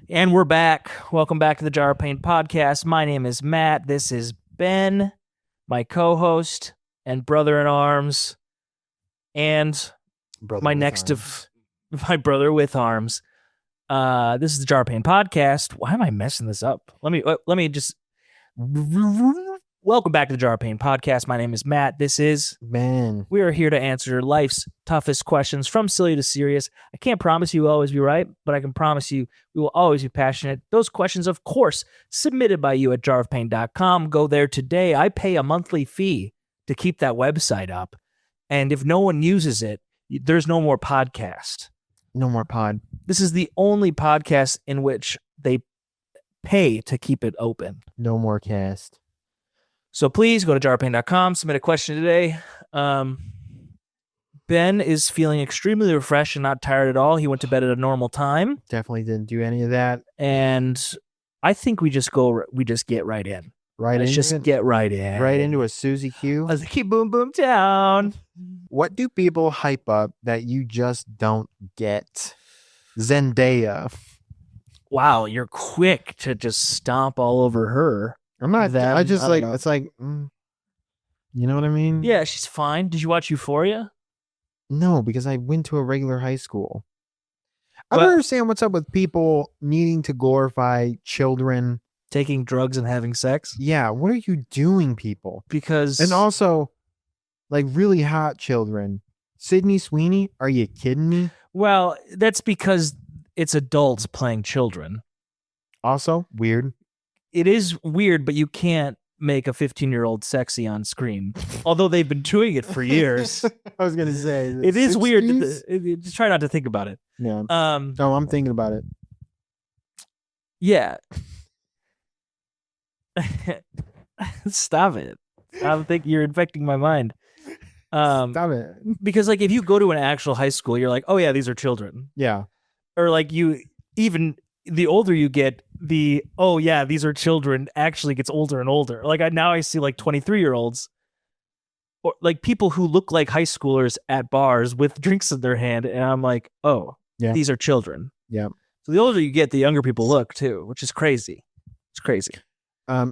And we're back. Welcome back to the Jar of Pain podcast. My name is Matt. This is Ben, my co-host and brother in arms, and my brother with arms. This is the Jar of Pain podcast. Why am I messing this up? Let me just welcome back to the Jar of Pain podcast. My name is Matt. This is Ben. We are here to answer life's toughest questions, from silly to serious. I can't promise you will always be right, but I can promise you we will always be passionate. Those questions, of course, submitted by you at jarofpain.com. Go there today. I pay a monthly fee to keep that website up. And if no one uses it, there's no more podcast. No more pod. This is the only podcast in which they pay to keep it open. No more cast. So please go to jarpain.com, submit a question today. Ben is feeling extremely refreshed and not tired at all. He went to bed at a normal time. Definitely didn't do any of that. And I think we just get right in. Let's just get right in. Right into a Susie Q. Let's keep boom boom town. What do people hype up that you just don't get? Zendaya. Wow, you're quick to just stomp all over her. I'm not Them, I just I like don't know. it's like you know what I mean? Yeah, she's fine. Did you watch Euphoria? No, because I went to a regular high school. I But- don't understand what's up with people needing to glorify children. Taking drugs and having sex? Yeah, what are you doing, people? Because And also, like really hot children. Sydney Sweeney, are you kidding me? well, that's because it's adults playing children. Also, weird. It is weird, but you can't make a 15-year-old sexy on screen. Although they've been doing it for years. I was gonna say It is weird. 60s? Just try not to think about it. Yeah. No, I'm thinking about it. Yeah. Stop it. I think you're infecting my mind. Stop it. Because like if you go to an actual high school, you're like, oh yeah, these are children. Yeah. Or like you even the older you get, oh yeah, these are children actually gets older and older. Like now I see like 23-year-olds or like people who look like high schoolers at bars with drinks in their hand, and I'm like, oh, Yeah. these are children. Yeah. So the older you get, the younger people look too, which is crazy. It's crazy.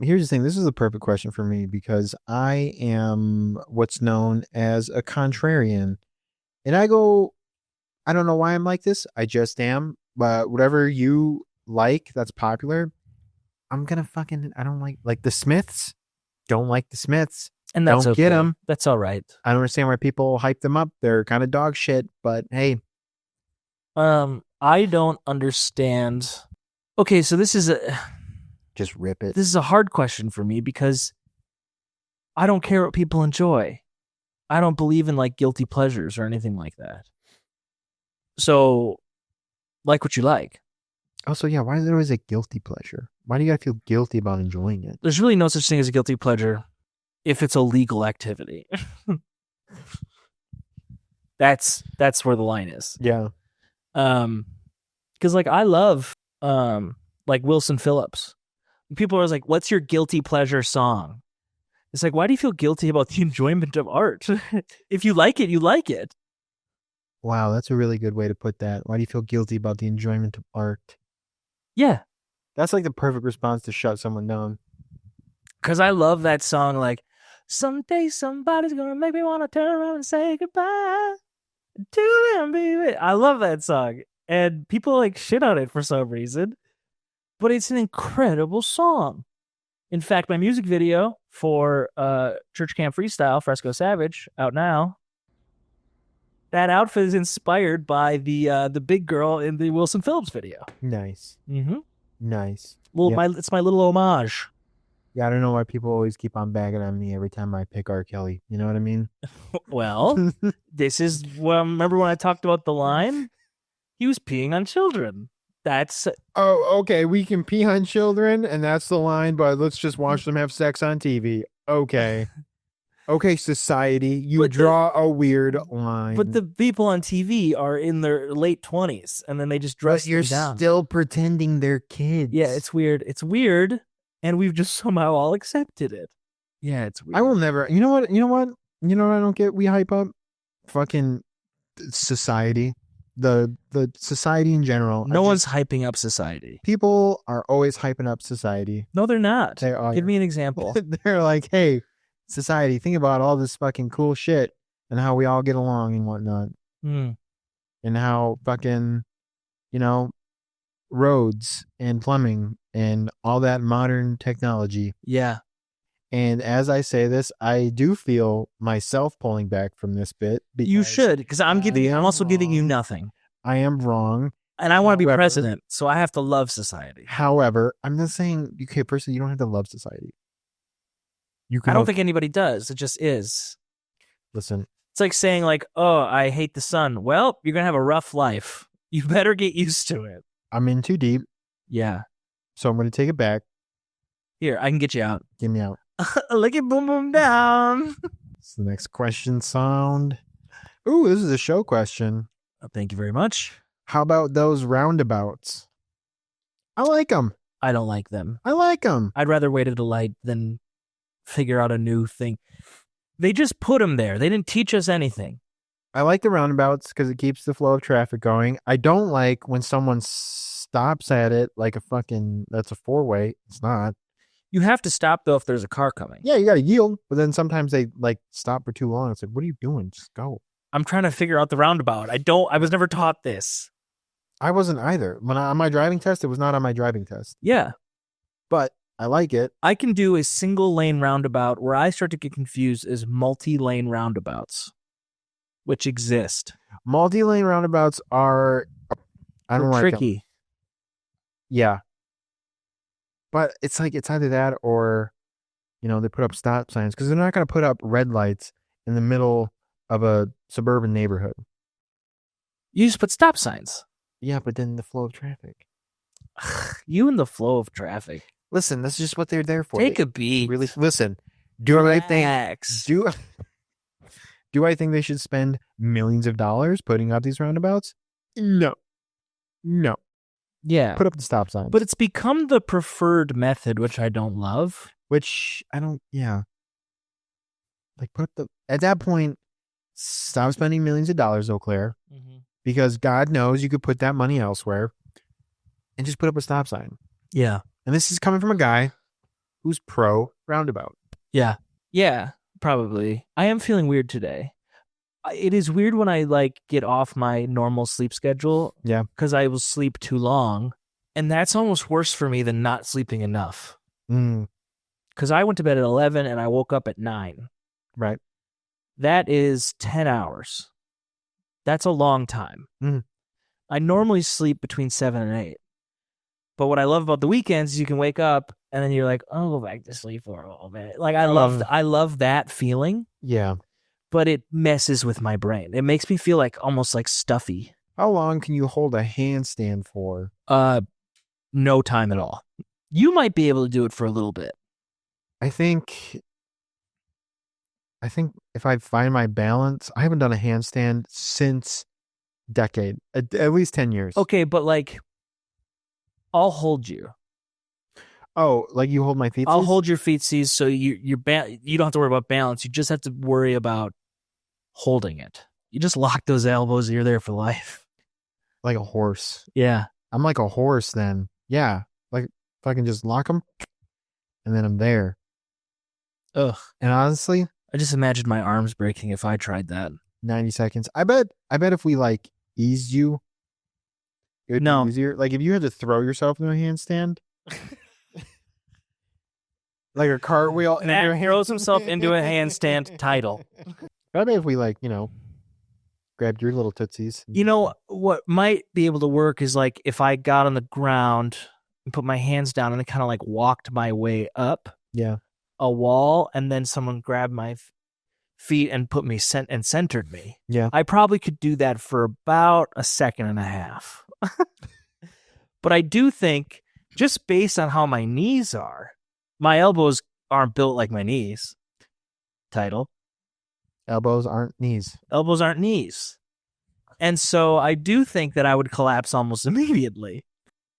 Here's the thing. This is the perfect question for me because I am what's known as a contrarian. And I don't know why I'm like this. I just am. But whatever you like that's popular, I don't like the Smiths. Don't like the Smiths. And that's Don't okay. get 'em. That's all right. I don't understand why people hype them up. They're kind of dog shit, but hey. I don't understand. Okay, so this is Just rip it. a hard question for me because I don't care what people enjoy. I don't believe in like guilty pleasures or anything like that. So, like what you like. Also, yeah, why is it always a guilty pleasure? Why do you gotta feel guilty about enjoying it? There's really no such thing as a guilty pleasure if it's a legal activity. That's where the line is. Yeah. Because like I love like Wilson Phillips. People are always like, what's your guilty pleasure song? It's like, why do you feel guilty about the enjoyment of art? If you like it, you like it. Wow, that's a really good way to put that. Why do you feel guilty about the enjoyment of art? Yeah. That's like the perfect response to shut someone down. Because I love that song, like, someday somebody's going to make me want to turn around and say goodbye to them, baby. I love that song. And people like shit on it for some reason. But it's an incredible song. In fact, my music video for Church Camp Freestyle, Fresco Savage, out now, that outfit is inspired by the big girl in the Wilson Phillips video. Nice. Mm-hmm. Nice. It's my little homage. Yeah, I don't know why people always keep on bagging on me every time I pick R. Kelly. You know what I mean? Well, this is remember when I talked about the line? He was peeing on children. That's Oh, okay. We can pee on children, and that's the line, but let's just watch them have sex on TV. Okay. Okay, society. You But draw a weird line. but the people on TV are in their late 20s, and then they just dress But you're them down. still pretending they're kids. Yeah, it's weird. It's weird, and we've just somehow all accepted it. Yeah, it's weird. I will never. You know what? You know what? You know what I don't get? We hype up fucking society. the society in general. No one's hyping up society. People are always hyping up society. No, they're not. They are. Give me an example. They're like, hey, society, think about all this fucking cool shit and how we all get along and whatnot. Mm. And how fucking, you know, roads and plumbing and all that modern technology. Yeah. And as I say this, I do feel myself pulling back from this bit. You should, because I'm also giving you nothing. I am wrong. And I want to be president, so I have to love society. However, I'm not saying, okay, personally, you don't have to love society. I don't think anybody does. It just is. Listen. It's like saying, like, oh, I hate the sun. Well, you're going to have a rough life. You better get used to it. I'm in too deep. Yeah. So I'm going to take it back. Here, I can get you out. Get me out. Lick it, boom, boom, down. It's the next question sound. Ooh, this is a show question. Thank you very much. How about those roundabouts? I like them. I don't like them. I like them. I'd rather wait at a light than figure out a new thing. They just put them there. They didn't teach us anything. I like the roundabouts because it keeps the flow of traffic going. I don't like when someone stops at it like that's a four-way. It's not. You have to stop, though, if there's a car coming. Yeah, you got to yield. But then sometimes they stop for too long. It's like, what are you doing? Just go. I'm trying to figure out the roundabout. I was never taught this. I wasn't either. On my driving test, it was not on my driving test. Yeah. But I like it. I can do a single lane roundabout. Where I start to get confused is multi-lane roundabouts, which exist. Multi-lane roundabouts are, I don't like tricky. Yeah. But it's like, it's either that or, they put up stop signs because they're not going to put up red lights in the middle of a suburban neighborhood. You just put stop signs. Yeah, but then the flow of traffic. You and the flow of traffic. Listen, that's just what they're there for. Take a beat. Really, listen. Do I think they should spend millions of dollars putting up these roundabouts? No. Yeah. Put up the stop signs. But it's become the preferred method, which I don't love. Yeah. Like at that point, stop spending millions of dollars, Eau Claire, because God knows you could put that money elsewhere and just put up a stop sign. Yeah. And this is coming from a guy who's pro roundabout. Yeah. Yeah, probably. I am feeling weird today. It is weird when I get off my normal sleep schedule. Yeah. Because I will sleep too long. And that's almost worse for me than not sleeping enough. Because I went to bed at 11 and I woke up at 9. Right. That is 10 hours. That's a long time. I normally sleep between 7 and 8. But what I love about the weekends is you can wake up and then you're like, I'll go back to sleep for a little bit. I love that feeling. Yeah. But it messes with my brain. It makes me feel almost like stuffy. How long can you hold a handstand for? No time at all. You might be able to do it for a little bit. I think if I find my balance, I haven't done a handstand since decade, at least 10 years. Okay, but I'll hold you. Oh, you hold my feet? I'll hold your feetsies so you don't have to worry about balance. You just have to worry about holding it. You just lock those elbows and you're there for life. Like a horse. Yeah. I'm like a horse then. Yeah. If I can just lock them and then I'm there. Ugh. And honestly, I just imagined my arms breaking if I tried that. 90 seconds. I bet if we eased you, it would be easier. If you had to throw yourself in a handstand, like a cartwheel. Matt throws himself into a handstand title. I bet if we grabbed your little tootsies. What might be able to work is if I got on the ground and put my hands down and I kind of walked my way up. Yeah. A wall, and then someone grabbed my feet and put me and centered me. Yeah. I probably could do that for about a second and a half. But I do think, just based on how my knees are, my elbows aren't built like my knees. Title. Elbows aren't knees. Elbows aren't knees. And so I do think that I would collapse almost immediately.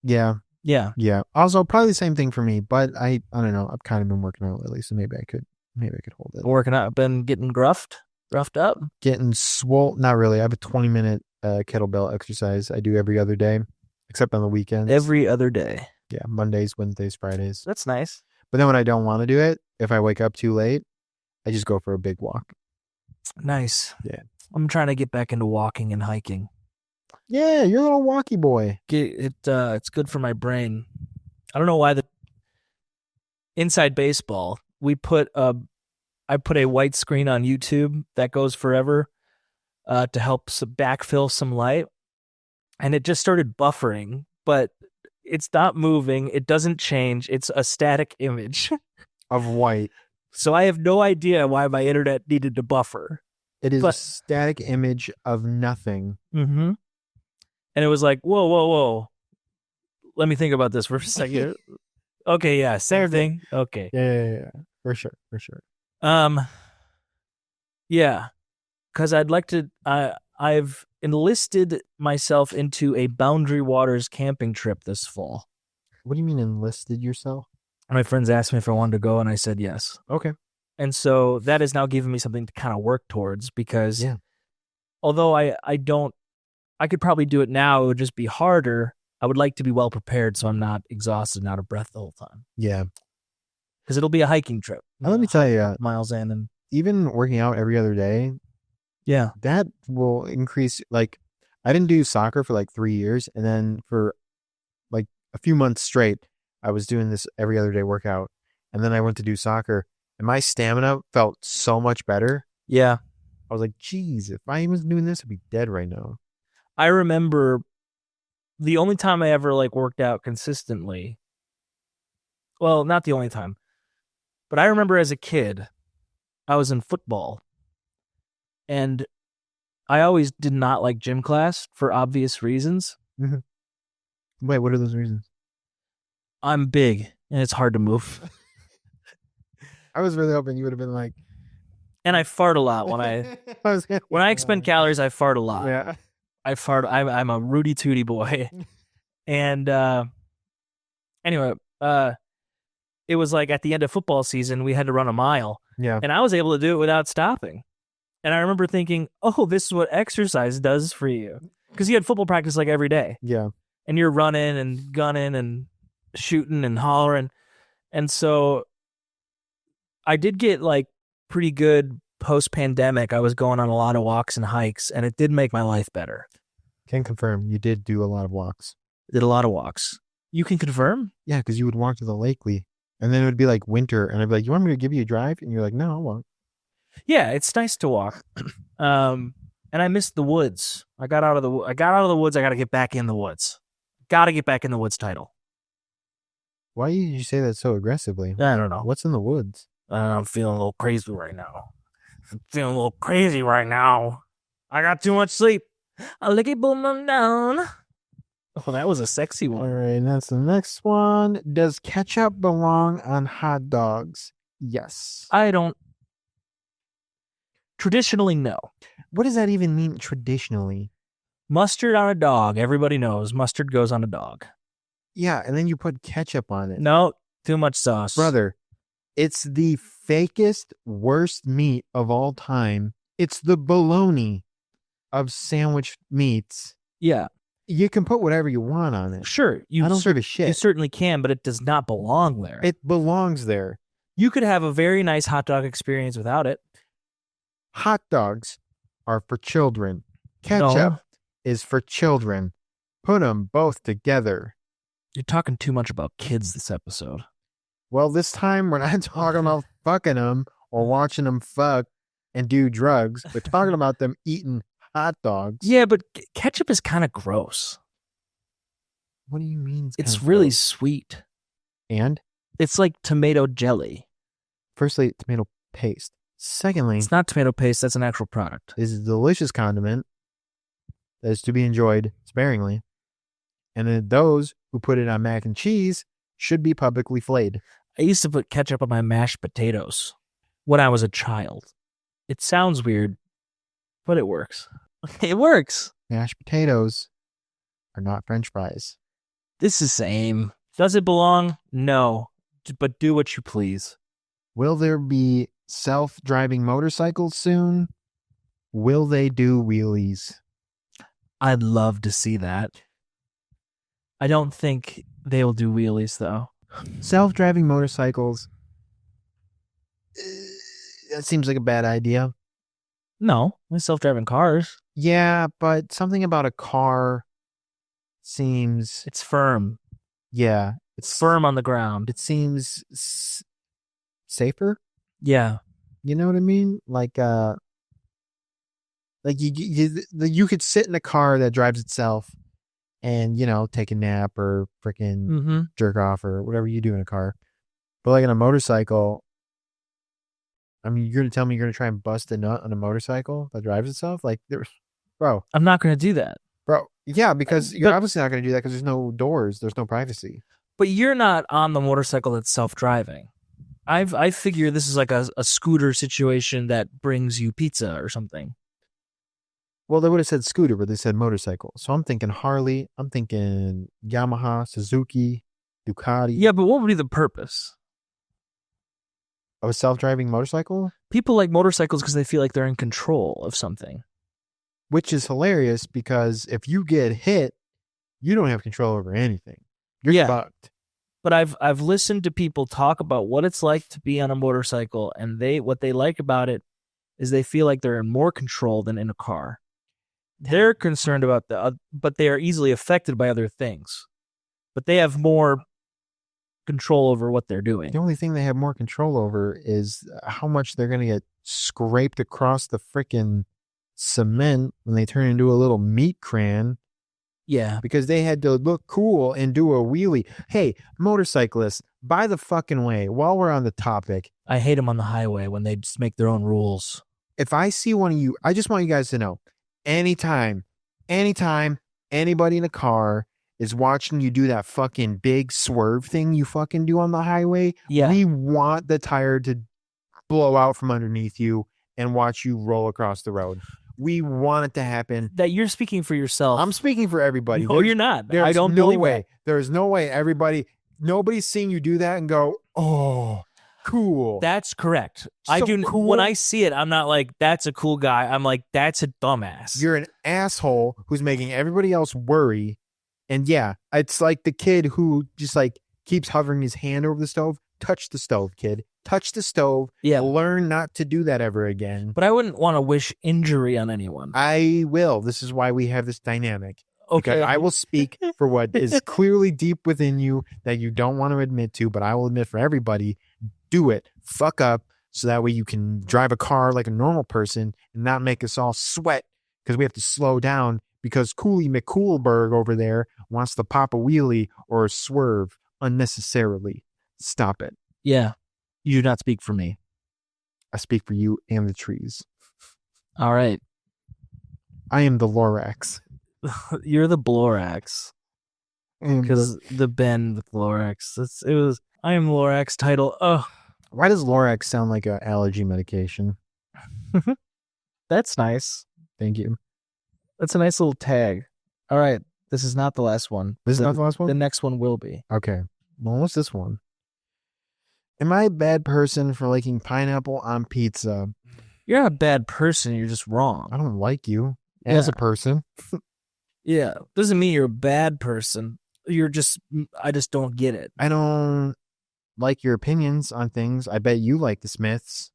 Yeah. Yeah. Yeah. Also, probably the same thing for me, but I don't know. I've kind of been working out lately, so maybe I could hold it. Working out, been getting gruffed up, getting swole. Not really. I have a 20-minute kettlebell exercise I do every other day, except on the weekends. Every other day. Yeah, Mondays, Wednesdays, Fridays. That's nice. But then when I don't want to do it, if I wake up too late, I just go for a big walk. Nice. Yeah. I'm trying to get back into walking and hiking. Yeah, you're a little walky boy. It's good for my brain. I don't know why the Inside Baseball, I put a white screen on YouTube that goes forever to help backfill some light, and it just started buffering, but it's not moving. It doesn't change. It's a static image of white. So I have no idea why my internet needed to buffer. It is a static image of nothing. Mm-hmm. And it was like, whoa. Let me think about this for a second. Okay, yeah, same thing. Okay. Yeah. For sure. Yeah. Because I'd like to, I've enlisted myself into a Boundary Waters camping trip this fall. What do you mean enlisted yourself? My friends asked me if I wanted to go, and I said yes. Okay. And so that has now given me something to kind of work towards, because although I could probably do it now, it would just be harder. I would like to be well prepared so I'm not exhausted and out of breath the whole time. Yeah. Because it'll be a hiking trip. Now, let me tell you, miles in, and even working out every other day, that will increase. Like, I didn't do soccer for like 3 years, and then for like a few months straight, I was doing this every other day workout, and then I went to do soccer, and my stamina felt so much better. Yeah. I was like, geez, if I was doing this, I'd be dead right now. I remember the only time I ever worked out consistently. Well, not the only time, but I remember as a kid, I was in football, and I always did not like gym class for obvious reasons. Mm-hmm. Wait, what are those reasons? I'm big, and it's hard to move. I was really hoping you would have been like... And I fart a lot when I expend calories, I fart a lot. Yeah. I fart. I'm a Rudy Tooty boy. And anyway, it was like at the end of football season, we had to run a mile. Yeah. And I was able to do it without stopping. And I remember thinking, oh, this is what exercise does for you. Because you had football practice every day. Yeah. And you're running and gunning and shooting and hollering. And so I did get pretty good post-pandemic. I was going on a lot of walks and hikes, and it did make my life better. Can confirm you did do a lot of walks. Did a lot of walks. You can confirm? Yeah, because you would walk to the Lakely, and then it would be like winter, and I'd be like, you want me to give you a drive? And you're like, no, I'll walk. Yeah, it's nice to walk. And I missed the woods. I got out of the woods. I got to get back in the woods. Got to get back in the woods title. Why did you say that so aggressively? I don't know. What's in the woods? I'm feeling a little crazy right now. I got too much sleep. I'll lick it, boom, them down. Oh, that was a sexy one. All right, that's the next one. Does ketchup belong on hot dogs? Yes. I don't. Traditionally, no. What does that even mean, traditionally? Mustard on a dog. Everybody knows mustard goes on a dog. Yeah, and then you put ketchup on it. No, too much sauce. Brother, it's the fakest, worst meat of all time. It's the bologna of sandwich meats. Yeah. You can put whatever you want on it. Sure. I don't give a shit. You certainly can, but it does not belong there. It belongs there. You could have a very nice hot dog experience without it. Hot dogs are for children. Ketchup is for children. Put them both together. You're talking too much about kids this episode. Well, this time we're not talking about fucking them or watching them fuck and do drugs. We're talking about them eating hot dogs. Yeah, but ketchup is kind of gross. What do you mean? It's really sweet. And? It's like tomato jelly. Firstly, tomato paste. Secondly, it's not tomato paste. That's an actual product. This is a delicious condiment that is to be enjoyed sparingly. And then those who put it on mac and cheese should be publicly flayed. I used to put ketchup on my mashed potatoes when I was a child. It sounds weird, but it works. It works. Mashed potatoes are not French fries. This is same. Does it belong? No. But do what you please. Will there be self-driving motorcycles soon? Will they do wheelies? I'd love to see that. I don't think they will do wheelies though. Self-driving motorcycles. That seems like a bad idea. No, self-driving cars. Yeah, but something about a car seems. It's firm. Yeah, It's firm on the ground. It seems safer. Yeah. You know what I mean? Like you could sit in a car that drives itself, and take a nap or freaking jerk off or whatever you do in a car. But like on a motorcycle, I mean, you're gonna tell me you're gonna try and bust a nut on a motorcycle that drives itself? Like, bro, I'm not going to do that. bro. Yeah, because you're obviously not gonna do that because there's no doors, there's no privacy. But you're not on the motorcycle that's self-driving. I figure this is like a scooter situation that brings you pizza or something. Well, they would have said scooter, but they said motorcycle. So I'm thinking Harley. I'm thinking Yamaha, Suzuki, Ducati. Yeah, but what would be the purpose? Of a self-driving motorcycle? People like motorcycles because they feel like they're in control of something. Which is hilarious because if you get hit, you don't have control over anything. You're fucked. But I've listened to people talk about what it's like to be on a motorcycle, and what they like about it is they feel like they're in more control than in a car. They're concerned about but they are easily affected by other things. But they have more control over what they're doing. The only thing they have more control over is how much they're going to get scraped across the freaking cement when they turn into a little meat cran. Yeah. Because they had to look cool and do a wheelie. Hey, motorcyclists, by the fucking way, while we're on the topic. I hate them on the highway when they just make their own rules. If I see one of you, I just want you guys to know, anytime anybody in a car is watching you do that fucking big swerve thing you fucking do on the highway, we want the tire to blow out from underneath you and watch you roll across the road. We want it to happen. That you're speaking for yourself. I'm speaking for everybody. No, you're not. I don't believe way. That. There's no way nobody's seeing you do that and go, oh, cool. That's correct. So I do. cool. When I see it, I'm not like, that's a cool guy. I'm like, that's a dumbass. You're an asshole who's making everybody else worry. And yeah, it's like the kid who just like keeps hovering his hand over the stove. Touch the stove, kid. Touch the stove. Yeah. Learn not to do that ever again. But I wouldn't want to wish injury on anyone. I will. This is why we have this dynamic. Okay. I will speak for what is clearly deep within you that you don't want to admit to, but I will admit for everybody, do it. Fuck up so that way you can drive a car like a normal person and not make us all sweat because we have to slow down because Cooley McCoolberg over there wants to pop a wheelie or swerve unnecessarily. Stop it. Yeah. You do not speak for me. I speak for you and the trees. All right. I am the Lorax. You're the Blorax. Because the Ben with Lorax. I am Lorax title. Oh. Why does Lorax sound like an allergy medication? That's nice. Thank you. That's a nice little tag. All right. This is not the last one. This is not the last one? The next one will be. Okay. Well, what's this one? Am I a bad person for liking pineapple on pizza? You're not a bad person. You're just wrong. I don't like you as a person. Yeah. Doesn't mean you're a bad person. I just don't get it. I don't like your opinions on things. I bet you like the Smiths.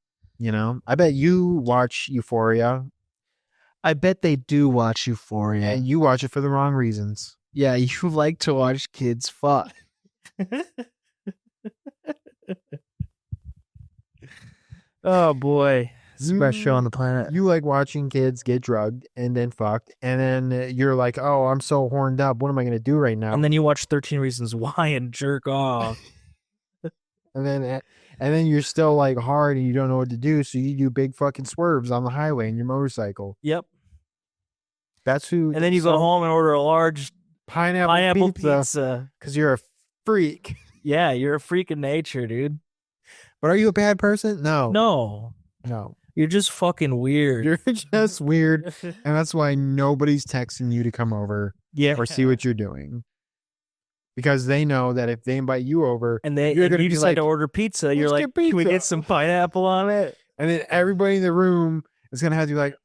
I bet you watch Euphoria. I bet they do watch Euphoria. And you watch it for the wrong reasons. Yeah, you like to watch kids fuck. Oh boy. It's the best show on the planet. You like watching kids get drugged and then fucked, and then you're like, oh, I'm so horned up. What am I going to do right now? And then you watch 13 Reasons Why and jerk off. and then you're still like hard and you don't know what to do, so you do big fucking swerves on the highway in your motorcycle. Yep. That's who. And then you go home and order a large pineapple pizza because you're a freak. Yeah, you're a freak of nature, dude. But are you a bad person? No. No. You're just fucking weird. You're just weird. And that's why nobody's texting you to come over or see what you're doing. Because they know that if they invite you over and you decide to order pizza, you're like, can we get some pineapple on it? And then everybody in the room is going to have to be like,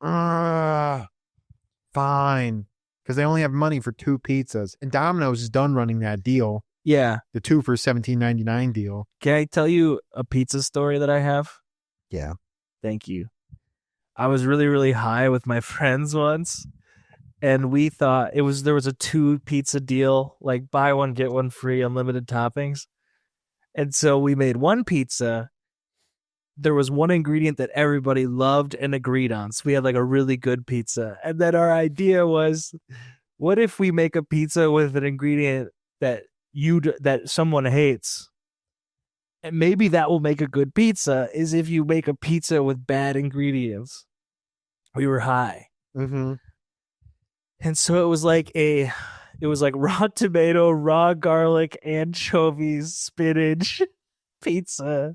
fine. because they only have money for 2 pizzas. And Domino's is done running that deal, Yeah. the 2 for $17.99 deal. Can I tell you a pizza story that I have? Yeah. Thank you. I was really, really high with my friends once, and we thought there was a 2 pizza deal, like buy one, get one free, unlimited toppings. And so we made one pizza. There was one ingredient that everybody loved and agreed on. So we had like a really good pizza. And then our idea was, what if we make a pizza with an ingredient that someone hates? And maybe that will make a good pizza, is if you make a pizza with bad ingredients. We were high. Mm-hmm. And so it was like raw tomato, raw garlic, anchovies, spinach pizza.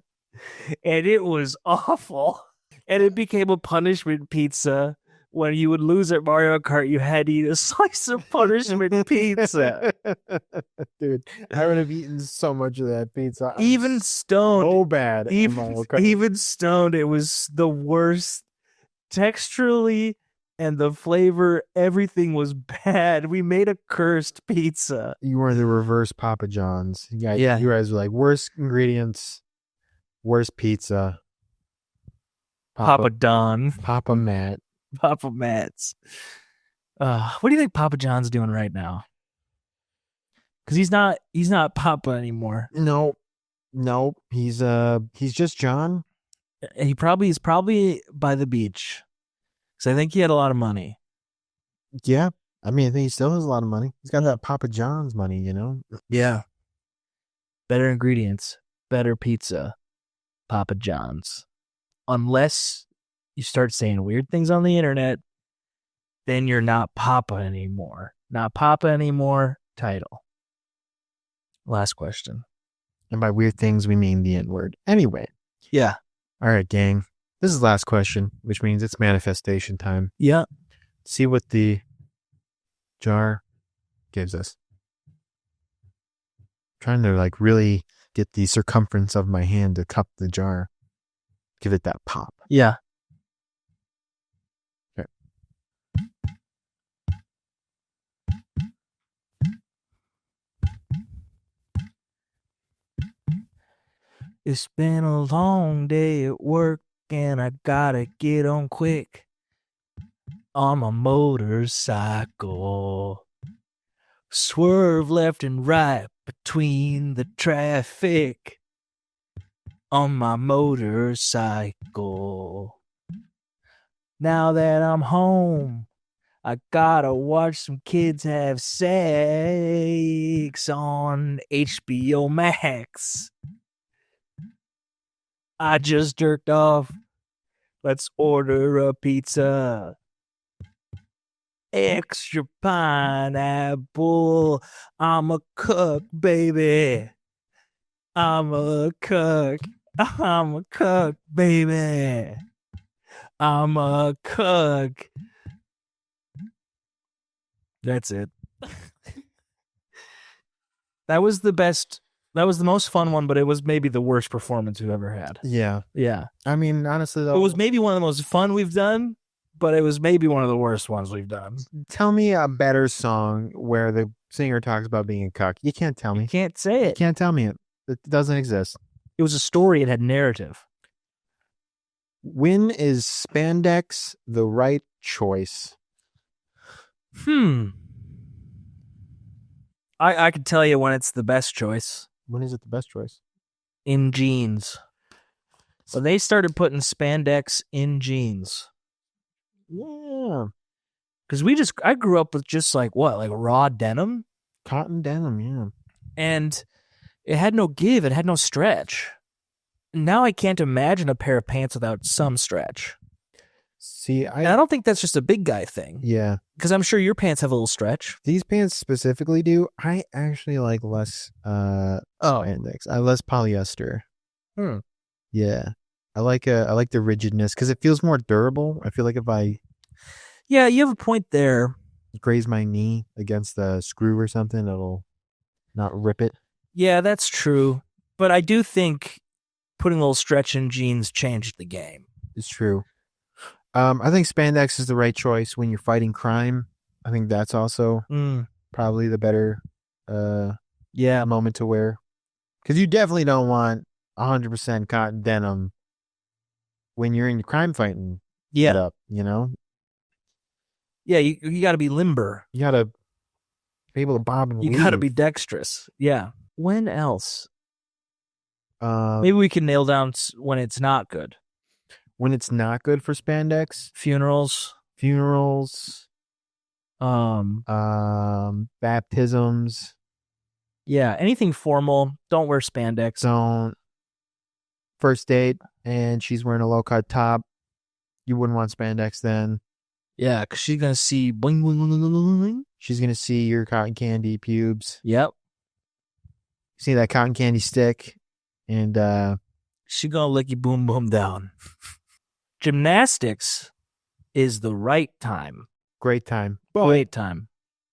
And it was awful. And it became a punishment pizza. When you would lose at Mario Kart, you had to eat a slice of punishment pizza. Dude, I would have eaten so much of that pizza. Even stoned. So bad. Even stoned, it was the worst. Texturally and the flavor, everything was bad. We made a cursed pizza. You were the reverse Papa John's. Yeah. Yeah. You guys were like, worst ingredients, worst pizza. Papa Don. Papa Matt. Papa Matt's. What do you think Papa John's doing right now? Because he's not Papa anymore. No, he's just John. He's probably by the beach. Because I think he had a lot of money. Yeah. I mean, I think he still has a lot of money. He's got that Papa John's money, you know? Yeah. Better ingredients, better pizza, Papa John's. Unless you start saying weird things on the internet, then you're not Papa anymore. Not Papa anymore. Title. Last question. And by weird things, we mean the N-word. Anyway. Yeah. All right, gang. This is the last question, which means it's manifestation time. Yeah. See what the jar gives us. Trying to like really get the circumference of my hand to cup the jar. Give it that pop. Yeah. Okay. It's been a long day at work and I gotta get on quick on my motorcycle. Swerve left and right between the traffic on my motorcycle. Now that I'm home, I gotta watch some kids have sex on HBO Max. I just jerked off. Let's order a pizza. Extra pineapple. I'm a cook, baby. I'm a cook. I'm a cook, baby. I'm a cook. That's it. That was the best. That was the most fun one, but it was maybe the worst performance we've ever had. Yeah. Yeah. I mean, honestly, though. It was maybe one of the most fun we've done, but it was maybe one of the worst ones we've done. Tell me a better song where the singer talks about being a cuck. You can't tell me. You can't say it. You can't tell me it. It doesn't exist. It was a story. It had narrative. When is spandex the right choice? I could tell you when it's the best choice. When is it the best choice? In jeans. So they started putting spandex in jeans. Yeah. Because I grew up with just like raw denim? Cotton denim, yeah. And it had no give. It had no stretch. Now I can't imagine a pair of pants without some stretch. See, And I don't think that's just a big guy thing. Yeah. Because I'm sure your pants have a little stretch. These pants specifically do. I actually like less spandex. I less polyester. Yeah. I like the rigidness because it feels more durable. I feel like if I Yeah, you have a point there. graze my knee against the screw or something, it'll not rip it. Yeah, that's true. But I do think putting a little stretch in jeans changed the game. It's true. I think spandex is the right choice when you're fighting crime. I think that's also probably the better Yeah. moment to wear. Because you definitely don't want 100% cotton denim when you're in crime fighting setup, you know? Yeah, you got to be limber. You got to be able to bob and weave. You got to be dexterous. Yeah. When else? Maybe Maybe we can nail down when it's not good. when it's not good for spandex. Funerals. Baptisms. Yeah, anything formal. Don't wear spandex. Don't. First date and she's wearing a low-cut top. You wouldn't want spandex then. Yeah, because she's going to see bling, bling, bling, bling, bling, bling. She's going to see your cotton candy pubes. Yep. See that cotton candy stick. And she's going to lick you boom, boom down. Gymnastics is the right time. Great time. Great time.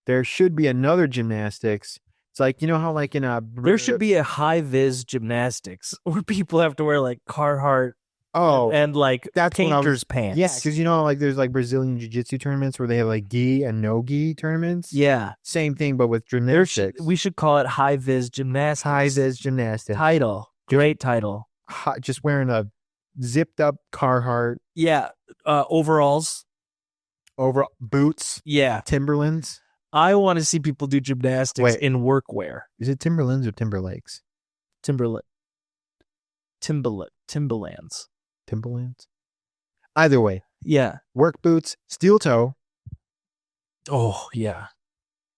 There should be another gymnastics. It's like, you know how like in a... There should be a high-vis gymnastics where people have to wear like Carhartt and like that's painter's pants. Yeah, because you know like there's like Brazilian jiu-jitsu tournaments where they have like gi and no gi tournaments. Yeah. Same thing, but with gymnastics. We should call it high-vis gymnastics. High-vis gymnastics. Title. Great title. Just wearing a zipped-up Carhartt. Yeah. Overalls. Boots. Yeah. Timberlands. I want to see people do gymnastics in workwear. Is it Timberlands or Timberlakes? Timberlands. Either way. Yeah. Work boots, steel toe. Oh, yeah.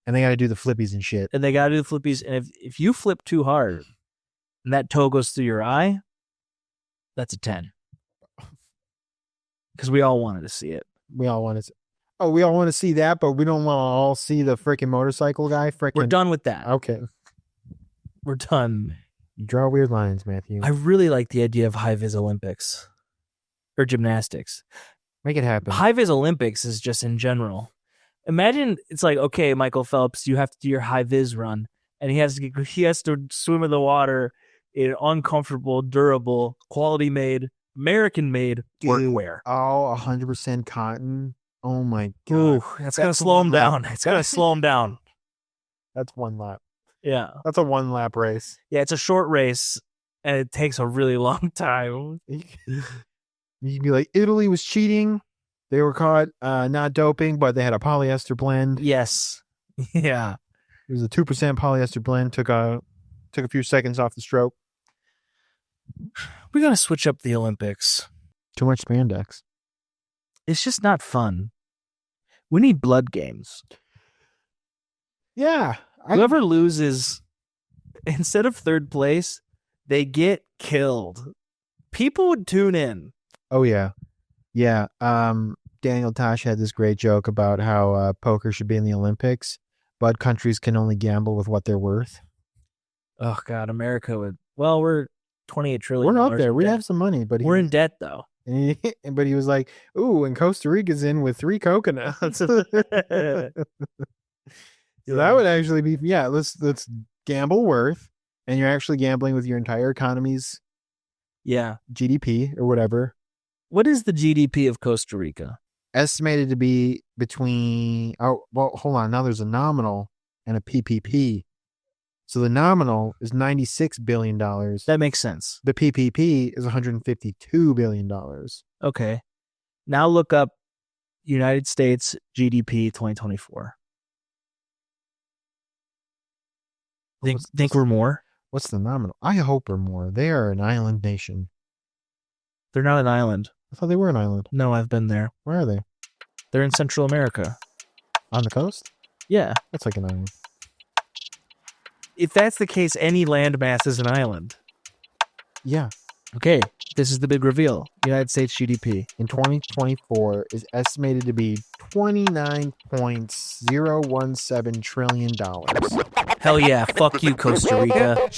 And they got to do the flippies and shit. And they got to do the flippies. And if you flip too hard and that toe goes through your eye, that's a 10. Because we all wanted to see it. We all want to see that, but we don't want to all see the freaking motorcycle guy. We're done with that. Okay. We're done. You draw weird lines, Matthew. I really like the idea of high-vis Olympics. Or gymnastics. Make it happen. High-vis Olympics is just in general. Imagine it's like, okay, Michael Phelps, you have to do your high-vis run. And he has to swim in the water in uncomfortable, durable, quality-made, American-made workwear. Oh, 100% cotton. Oh my God. Ooh, that's going to slow him down. It's going to slow him down. That's one lap. Yeah. That's a 1 lap race. Yeah, it's a short race and it takes a really long time. You'd be like, Italy was cheating. They were caught not doping, but they had a polyester blend. Yes. Yeah. It was a 2% polyester blend. Took a few seconds off the stroke. We got to switch up the Olympics. Too much spandex. It's just not fun. We need blood games. Yeah. Whoever loses, instead of third place, they get killed. People would tune in. Oh, yeah. Yeah. Daniel Tosh had this great joke about how poker should be in the Olympics, but countries can only gamble with what they're worth. Oh, God. America would. Well, we're 28 trillion. We're up there. We have some money, but we're in debt, though. But he was like, ooh, and Costa Rica's in with 3 coconuts. So that would actually be, let's gamble worth, and you're actually gambling with your entire economy's GDP or whatever. What is the GDP of Costa Rica? Estimated to be between, hold on. Now there's a nominal and a PPP. So the nominal is $96 billion. That makes sense. The PPP is $152 billion. Okay. Now look up United States GDP 2024. Think we're more? What's the nominal? I hope we're more. They are an island nation. They're not an island. I thought they were an island. No, I've been there. Where are they? They're in Central America. On the coast? Yeah. That's like an island. If that's the case, any landmass is an island. Yeah. Okay. This is the big reveal. United States GDP in 2024 is estimated to be $29.017 trillion. Hell yeah. Fuck you, Costa Rica.